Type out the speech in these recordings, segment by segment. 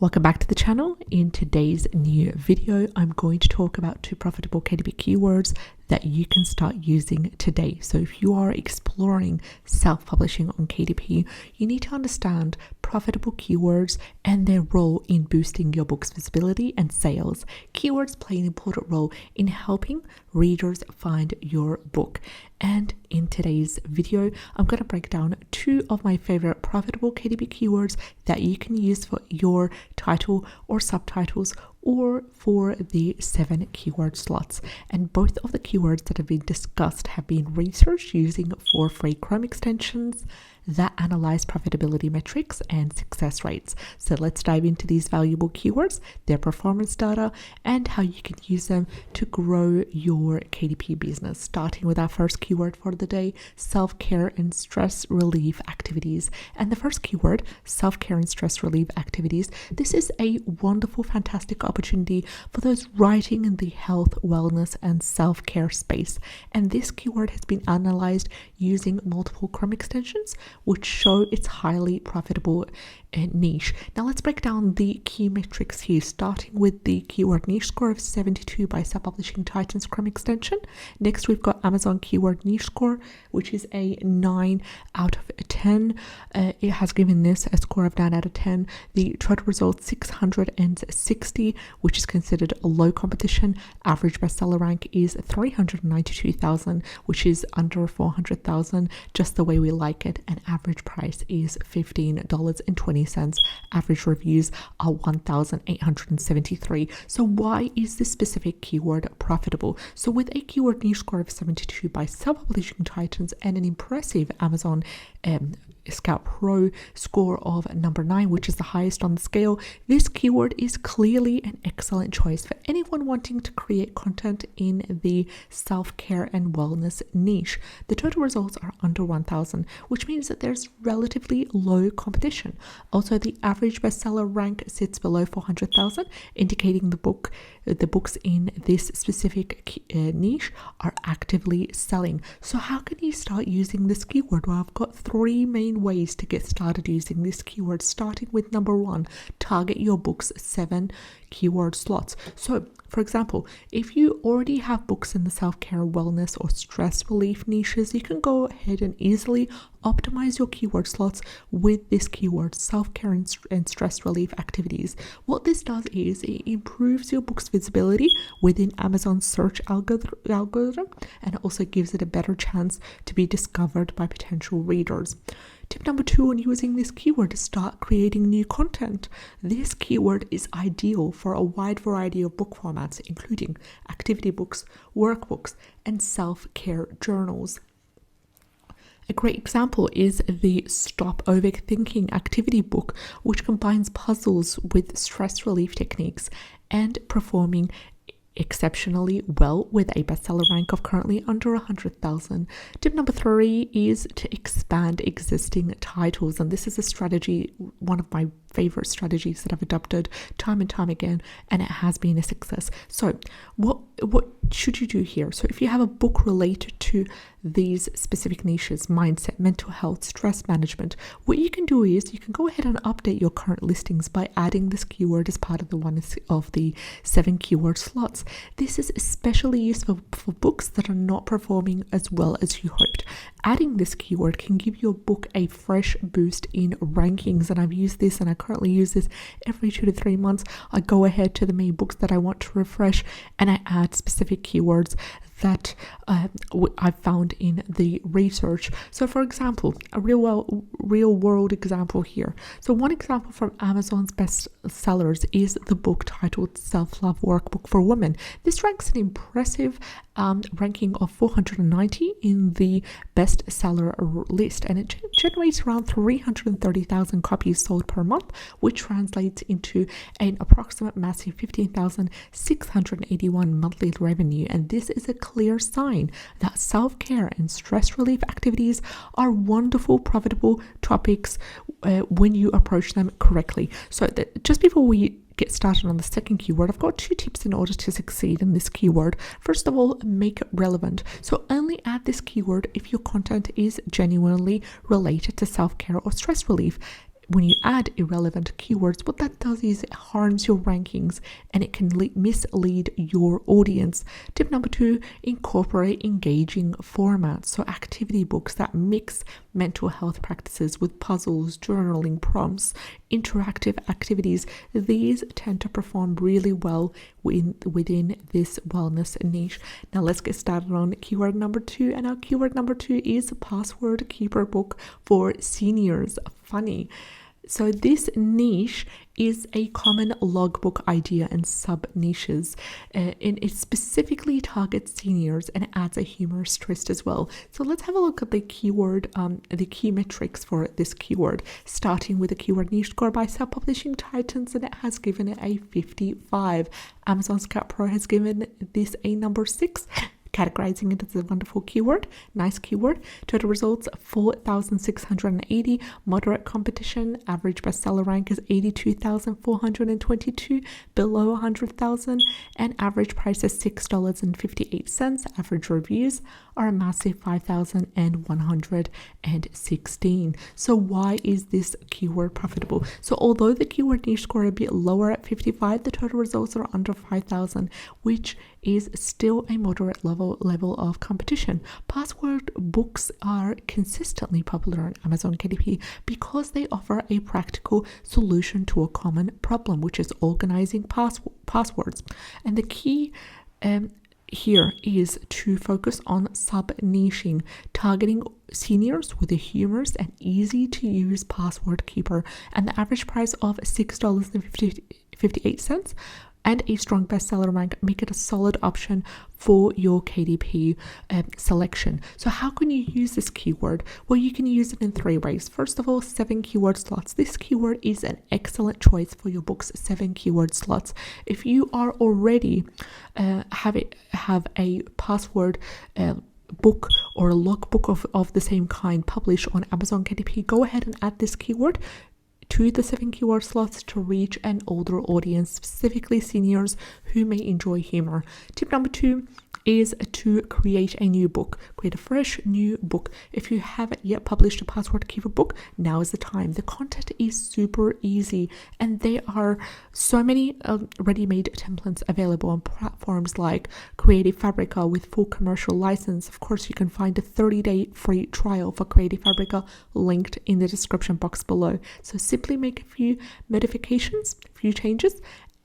Welcome back to the channel. In today's new video, I'm going to talk about 2 profitable KDP keywords that you can start using today. So if you are exploring self-publishing on KDP, you need to understand profitable keywords and their role in boosting your book's visibility and sales. Keywords play an important role in helping readers find your book. And in today's video, I'm going to break down 2 of my favorite profitable KDP keywords that you can use for your title or subtitles or for the 7 keyword slots. And both of the keywords that have been discussed have been researched using 4 free Chrome extensions that analyze profitability metrics and success rates. So let's dive into these valuable keywords, their performance data, and how you can use them to grow your KDP business. Starting with our first keyword for the day, self-care and stress relief activities. And the first keyword, self-care and stress relief activities. This is a wonderful, fantastic opportunity for those writing in the health, wellness, and self-care space. And this keyword has been analyzed using multiple Chrome extensions, which show its highly profitable niche. Now let's break down the key metrics here, starting with the keyword niche score of 72 by Self-Publishing Titans Chrome extension. Next, we've got Amazon keyword niche score, which is a 9 out of 10. It has given this a score of 9 out of 10. The total result 660, which is considered a low competition. Average bestseller rank is 392,000, which is under 400,000, just the way we like it. And average price is $15.20. Average reviews are 1,873. So why is this specific keyword profitable? So with a keyword niche score of 72 by Self-Publishing Titans and an impressive Amazon Scout Pro score of number 9, which is the highest on the scale, this keyword is clearly an excellent choice for anyone wanting to create content in the self-care and wellness niche. The total results are under 1,000, which means that there's relatively low competition. Also, the average bestseller rank sits below 400,000, indicating the books in this specific niche are actively selling. So how can you start using this keyword? Well, I've got 3 main ways to get started using this keyword, starting with number 1, target your book's 7 keyword slots. So for example, if you already have books in the self-care, wellness, or stress relief niches, you can go ahead and easily optimize your keyword slots with this keyword, self-care and stress relief activities. What this does is it improves your book's visibility within Amazon's search algorithm, and it also gives it a better chance to be discovered by potential readers. Tip number 2 on using this keyword is start creating new content. This keyword is ideal for a wide variety of book formats, including activity books, workbooks, and self-care journals. A great example is the Stop Overthinking activity book, which combines puzzles with stress relief techniques and performing exceptionally well with a bestseller rank of currently under 100,000. Tip number 3 is to expand existing titles, and this is a strategy, one of my favorite strategies that I've adopted time and time again, and it has been a success. So what should you do here? So if you have a book related to these specific niches, mindset, mental health, stress management, what you can do is you can go ahead and update your current listings by adding this keyword as part of the one of the 7 keyword slots. This is especially useful for books that are not performing as well as you hoped. Adding this keyword can give your book a fresh boost in rankings, and I've used this and I currently use this every 2 to 3 months. I go ahead to the main books that I want to refresh and I add specific keywords that I've found in the research. So for example, a real world example here. So one example from Amazon's best sellers is the book titled Self-Love Workbook for Women. This ranks an impressive ranking of 490 in the bestseller list, and it generates around 330,000 copies sold per month, which translates into an approximate massive 15,681 monthly revenue. And this is a clear sign that self-care and stress relief activities are wonderful, profitable topics when you approach them correctly. So just before we get started on the second keyword, I've got 2 tips in order to succeed in this keyword. First of all, make it relevant. So only add this keyword if your content is genuinely related to self-care or stress relief. when you add irrelevant keywords, what that does is it harms your rankings and it can mislead your audience. Tip number 2, incorporate engaging formats. So activity books that mix mental health practices with puzzles, journaling, prompts, interactive activities. These tend to perform really well within this wellness niche. Now let's get started on keyword number 2. And our keyword number 2 is Password Keeper Book for Seniors. Funny. So this niche is a common logbook idea and sub-niches. And it specifically targets seniors and adds a humorous twist as well. So let's have a look at the keyword, the key metrics for this keyword, starting with the keyword niche score by Self-Publishing Titans, and it has given it a 55. Amazon Scout Pro has given this a number 6. Categorizing it as a wonderful keyword, nice keyword. Total results 4,680. Moderate competition. Average bestseller rank is 82,422, below 100,000, and average price is $6.58. Average reviews are a massive 5,116. So why is this keyword profitable? So although the keyword niche score a bit lower at 55, the total results are under 5,000, which is still a moderate level of competition. Password books are consistently popular on Amazon KDP because they offer a practical solution to a common problem, which is organizing passwords. And the key here is to focus on sub-niching, targeting seniors with a humorous and easy to use password keeper, and the average price of $6.58 and a strong bestseller rank make it a solid option for your KDP selection. So how can you use this keyword? Well, you can use it in 3 ways. First of all, 7 keyword slots. This keyword is an excellent choice for your book's 7 keyword slots. If you are already have a password book or a logbook of the same kind published on Amazon KDP, go ahead and add this keyword to the 7 keyword slots to reach an older audience, specifically seniors who may enjoy humor. Tip number 2 is to create a new book. Create a fresh new book. If you haven't yet published a Password Keeper book, now is the time. The content is super easy, and there are so many ready-made templates available on platforms like Creative Fabrica with full commercial license. Of course, you can find a 30-day free trial for Creative Fabrica linked in the description box below. So simply make a few modifications, a few changes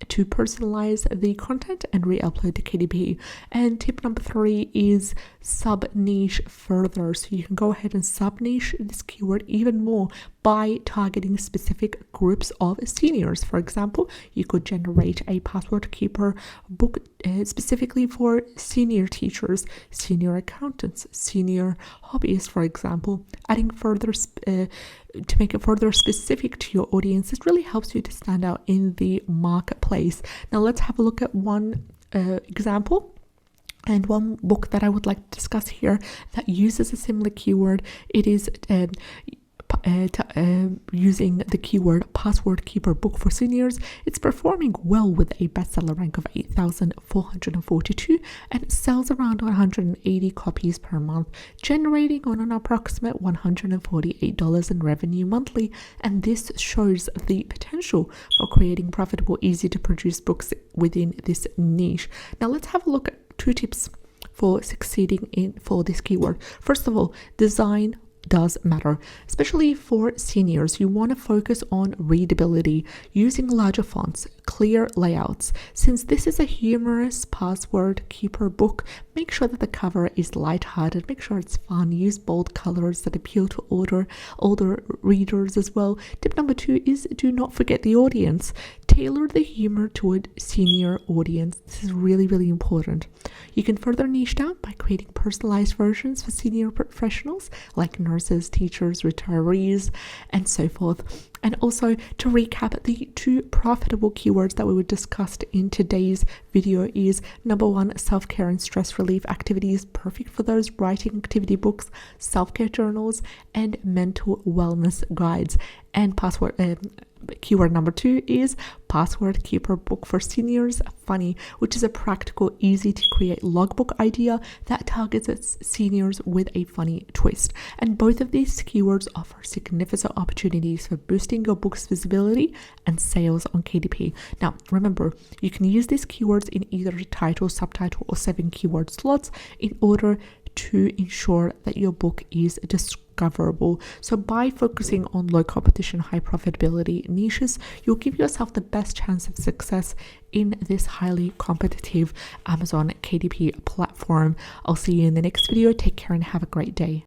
to personalize the content and re-upload to KDP. And tip number 3 is sub-niche further. So you can go ahead and sub-niche this keyword even more by targeting specific groups of seniors. For example, you could generate a Password Keeper book specifically for senior teachers, senior accountants, senior hobbyists, for example. Adding further to make it further specific to your audience, it really helps you to stand out in the marketplace. Now let's have a look at one example. And one book that I would like to discuss here that uses a similar keyword. It is using the keyword Password Keeper book for seniors. It's performing well with a bestseller rank of 8,442 and it sells around 180 copies per month, generating on an approximate $148 in revenue monthly. And this shows the potential for creating profitable, easy to produce books within this niche. Now let's have a look at 2 tips for succeeding for this keyword. First of all, design does matter, especially for seniors. You want to focus on readability, using larger fonts, clear layouts. Since this is a humorous Password Keeper book, make sure that the cover is lighthearted, make sure it's fun, use bold colors that appeal to older readers as well. Tip number 2 is do not forget the audience. Tailor the humor to a senior audience. This is really, really important. You can further niche down by creating personalized versions for senior professionals like nurses, teachers, retirees, and so forth. And also, to recap, the 2 profitable keywords that we were discussed in today's video is number 1, self-care and stress relief activities, perfect for those writing activity books, self-care journals, and mental wellness guides. And Keyword number 2 is password keeper book for seniors funny, which is a practical, easy to create logbook idea that targets its seniors with a funny twist. And both of these keywords offer significant opportunities for boosting your book's visibility and sales on KDP. Now, remember, you can use these keywords in either title, subtitle, or 7 keyword slots in order to ensure that your book is discoverable. So by focusing on low competition, high profitability niches, you'll give yourself the best chance of success in this highly competitive Amazon KDP platform. I'll see you in the next video. Take care and have a great day.